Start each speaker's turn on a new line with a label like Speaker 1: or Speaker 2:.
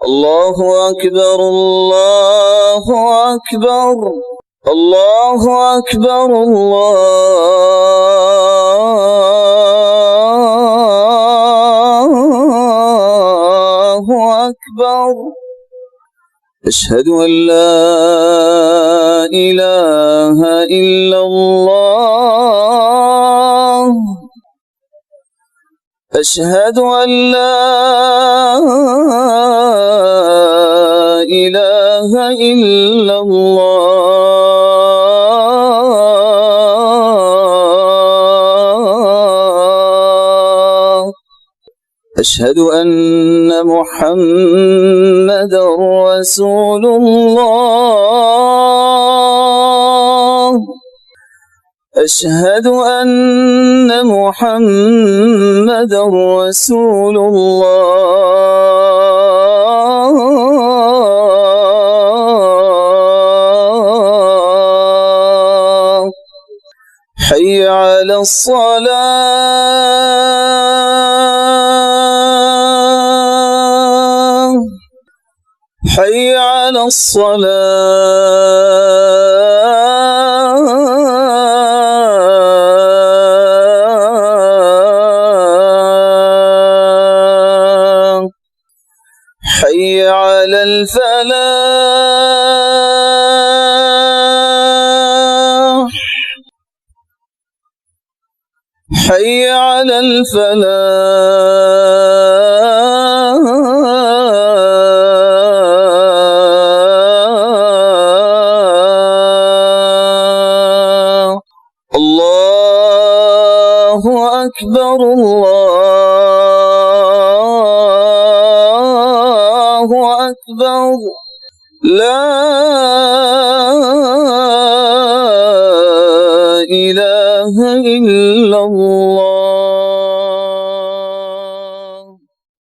Speaker 1: الله أكبر الله أكبر الله أكبر الله أكبر. أشهد أن لا إله إلا الله. أشهد أن لا إله إلا الله. أشهد أن محمدًا رسول الله. أشهد أن محمدًا رسول الله. حي على الصلاة. حي على الصلاة. حي على الفلاح. حي على الفلاح. الله أكبر الله أكبر. لا إله إلا الله.